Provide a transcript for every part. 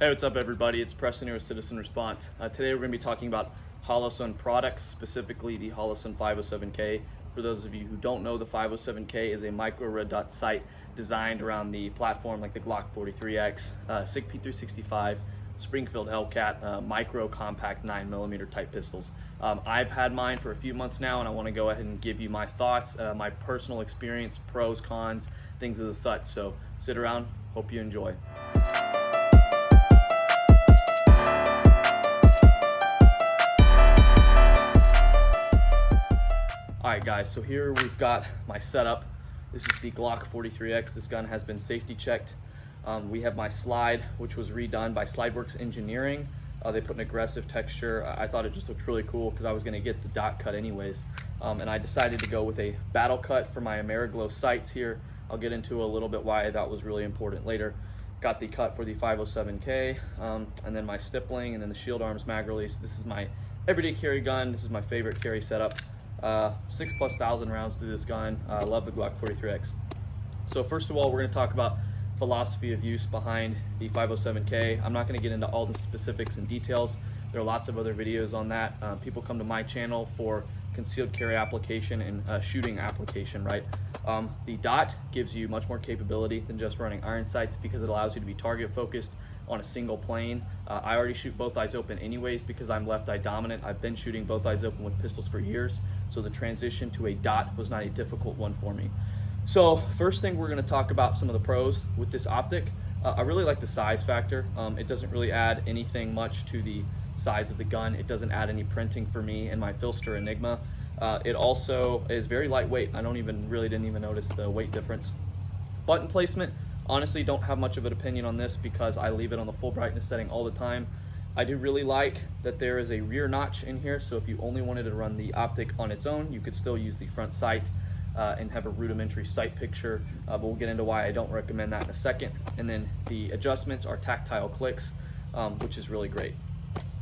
Hey, what's up everybody? It's Preston here with Citizen Response. Today we're going to be talking about HOLOSUN products, specifically the HOLOSUN 507K. For those of you who don't know, the 507K is a micro red dot sight designed around the platform like the Glock 43X, SIG P365, Springfield Hellcat, micro compact 9mm type pistols. I've had mine for a few months now, and I want to go ahead and give you my thoughts, my personal experience, pros, cons, things of the such. So sit around, hope you enjoy. Alright guys, so here we've got my setup. This is the Glock 43X. This gun has been safety checked. We have my slide, which was redone by Slideworks Engineering. They put an aggressive texture. I thought it just looked really cool because I was going to get the dot cut anyways. And I decided to go with a battle cut for my Ameriglow sights here. I'll get into a little bit why that was really important later. Got the cut for the 507K, and then my stippling, and then the shield arms mag release. This is my everyday carry gun. This is my favorite carry setup. 6,000+ rounds through this gun. I love the Glock 43X. So first of all, we're going to talk about philosophy of use behind the 507K. I'm not going to get into all the specifics and details. There are lots of other videos on that. People come to my channel for concealed carry application and shooting application, right? The dot gives you much more capability than just running iron sights because it allows you to be target focused on a single plane. I already shoot both eyes open anyways because I'm left eye dominant. I've been shooting both eyes open with pistols for years, so the transition to a dot was not a difficult one for me. So first thing, we're going to talk about some of the pros with this optic. I really like the size factor. It doesn't really add anything much to the size of the gun. It doesn't add any printing for me and my Filster Enigma. It also is very lightweight. I didn't even notice the weight difference. Button placement, honestly don't have much of an opinion on this because I leave it on the full brightness setting all the time. I do really like that there is a rear notch in here, so if you only wanted to run the optic on its own, you could still use the front sight and have a rudimentary sight picture, but we'll get into why I don't recommend that in a second. And then the adjustments are tactile clicks, which is really great.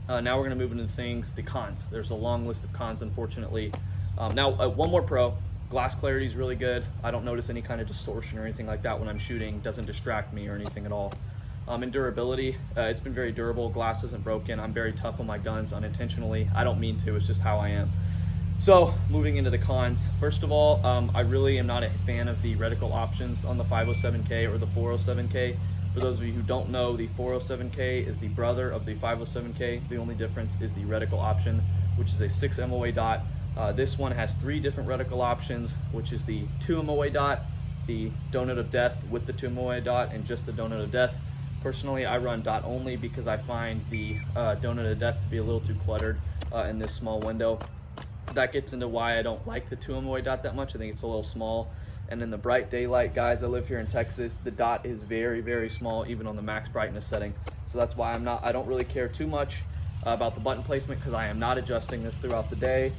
Now we're going to move into the cons. There's a long list of cons, unfortunately. Now one more pro. Glass clarity is really good. I don't notice any kind of distortion or anything like that when I'm shooting. Doesn't distract me or anything at all. And durability, it's been very durable. Glass isn't broken. I'm very tough on my guns unintentionally. I don't mean to, it's just how I am. So moving into the cons, first of all, I really am not a fan of the reticle options on the 507K or the 407K. For those of you who don't know, the 407K is the brother of the 507K. The only difference is the reticle option, which is a 6 MOA dot. This one has 3 different reticle options, which is the 2 MOA dot, the donut of death with the 2 MOA dot, and just the donut of death. Personally, I run dot only because I find the donut of death to be a little too cluttered in this small window. That gets into why I don't like the 2 MOA dot that much. I think it's a little small. And in the bright daylight, guys, I live here in Texas, the dot is very, very small, even on the max brightness setting. So that's why I don't really care too much about the button placement, because I am not adjusting this throughout the day,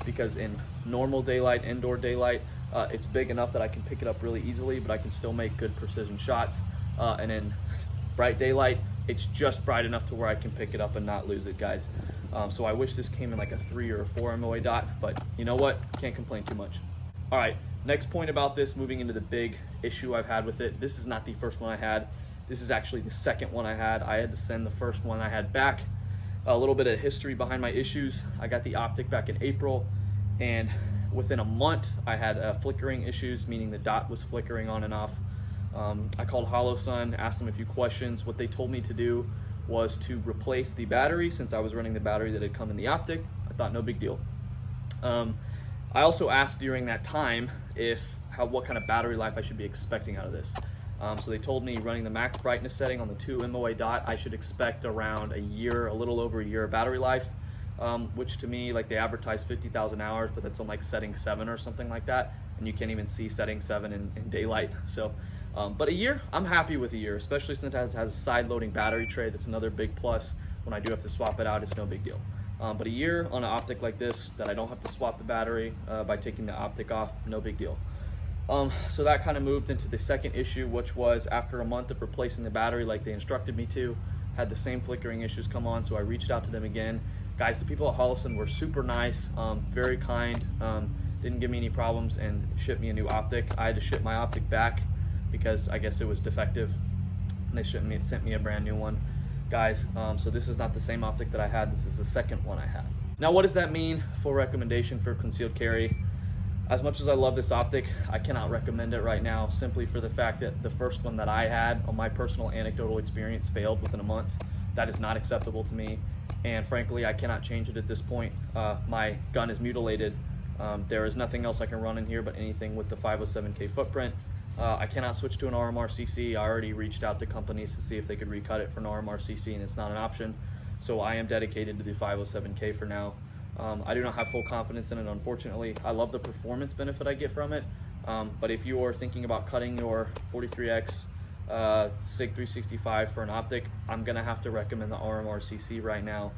because in normal daylight, indoor daylight, it's big enough that I can pick it up really easily, but I can still make good precision shots. And in bright daylight, it's just bright enough to where I can pick it up and not lose it, guys. So I wish this came in like a 3 or a 4 MOA dot, but you know what? Can't complain too much. All right, next point about this, moving into the big issue I've had with it. This is not the first one I had. This is actually the second one I had. I had to send the first one I had back. A little bit of history behind my issues. I got the optic back in April, and within a month I had flickering issues, meaning the dot was flickering on and off. I called HOLOSUN, asked them a few questions. What they told me to do was to replace the battery, since I was running the battery that had come in the optic. I thought no big deal. I also asked during that time what kind of battery life I should be expecting out of this. So they told me running the max brightness setting on the 2 MOA dot, I should expect around a year, a little over a year of battery life, which to me, like, they advertise 50,000 hours, but that's on like setting 7 or something like that, and you can't even see setting 7 in daylight. So, but a year, I'm happy with a year, especially since it has a side-loading battery tray. That's another big plus. When I do have to swap it out, it's no big deal. But a year on an optic like this, that I don't have to swap the battery by taking the optic off, no big deal. So that kind of moved into the second issue, which was after a month of replacing the battery like they instructed me to, had the same flickering issues come on, so I reached out to them again. Guys, the people at HOLOSUN were super nice, very kind, didn't give me any problems, and shipped me a new optic. I had to ship my optic back because I guess it was defective, and they sent me a brand new one. guys. So this is not the same optic that I had. This is the second one I had. Now, what does that mean? Full recommendation for concealed carry. As much as I love this optic, I cannot recommend it right now, simply for the fact that the first one that I had, on my personal anecdotal experience, failed within a month. That is not acceptable to me, and frankly, I cannot change it at this point. My gun is mutilated. There is nothing else I can run in here but anything with the 507K footprint. I cannot switch to an RMR CC. I already reached out to companies to see if they could recut it for an RMR CC, and it's not an option. So I am dedicated to the 507K for now. I do not have full confidence in it, unfortunately. I love the performance benefit I get from it, but if you are thinking about cutting your 43X SIG 365 for an optic, I'm gonna have to recommend the RMR CC right now,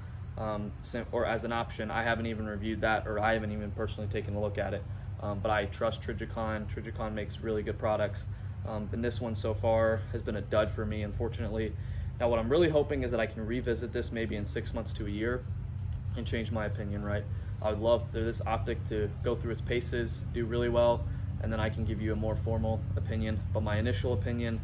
or as an option. I haven't even reviewed that, or I haven't even personally taken a look at it, but I trust Trijicon. Trijicon makes really good products, and this one so far has been a dud for me, unfortunately. Now, what I'm really hoping is that I can revisit this maybe in 6 months to a year and change my opinion, right? I would love for this optic to go through its paces, do really well, and then I can give you a more formal opinion. But my initial opinion,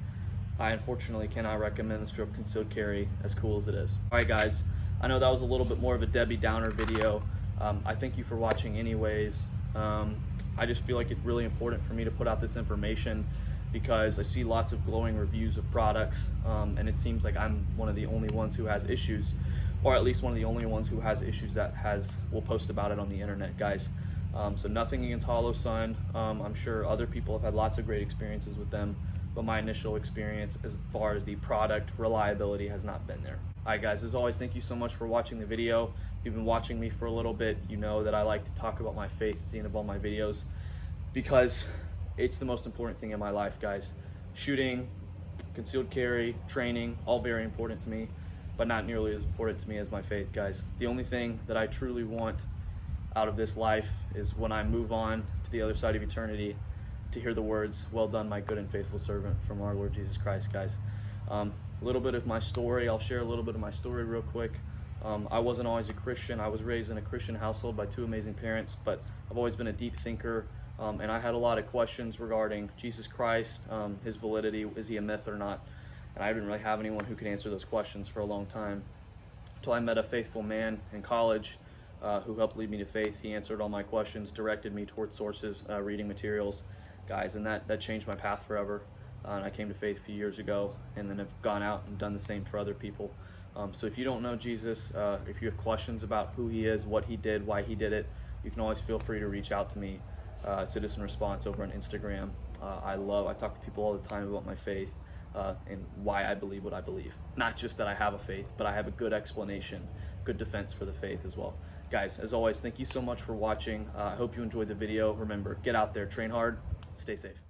I unfortunately cannot recommend this for concealed carry, as cool as it is. All right, guys, I know that was a little bit more of a Debbie Downer video. I thank you for watching anyways. I just feel like it's really important for me to put out this information because I see lots of glowing reviews of products, and it seems like I'm one of the only ones who has issues, or at least one of the only ones who has issues that will post about it on the internet, guys. So nothing against HOLOSUN. I'm sure other people have had lots of great experiences with them, but my initial experience as far as the product reliability has not been there. All right, guys, as always, thank you so much for watching the video. If you've been watching me for a little bit, you know that I like to talk about my faith at the end of all my videos because it's the most important thing in my life, guys. Shooting, concealed carry, training, all very important to me, but not nearly as important to me as my faith, guys. The only thing that I truly want out of this life is when I move on to the other side of eternity to hear the words, "Well done, my good and faithful servant," from our Lord Jesus Christ, guys. A little bit of my story. I'll share a little bit of my story real quick. I wasn't always a Christian. I was raised in a Christian household by two amazing parents, but I've always been a deep thinker, and I had a lot of questions regarding Jesus Christ, his validity, is he a myth or not? And I didn't really have anyone who could answer those questions for a long time, until I met a faithful man in college who helped lead me to faith. He answered all my questions, directed me towards sources, reading materials, guys, and that changed my path forever. And I came to faith a few years ago, and then have gone out and done the same for other people. So if you don't know Jesus, if you have questions about who he is, what he did, why he did it, you can always feel free to reach out to me, Citizen Response over on Instagram. I talk to people all the time about my faith and why I believe what I believe. Not just that I have a faith, but I have a good explanation, good defense for the faith as well. Guys, as always, thank you so much for watching. I hope you enjoyed the video. Remember, get out there, train hard, stay safe.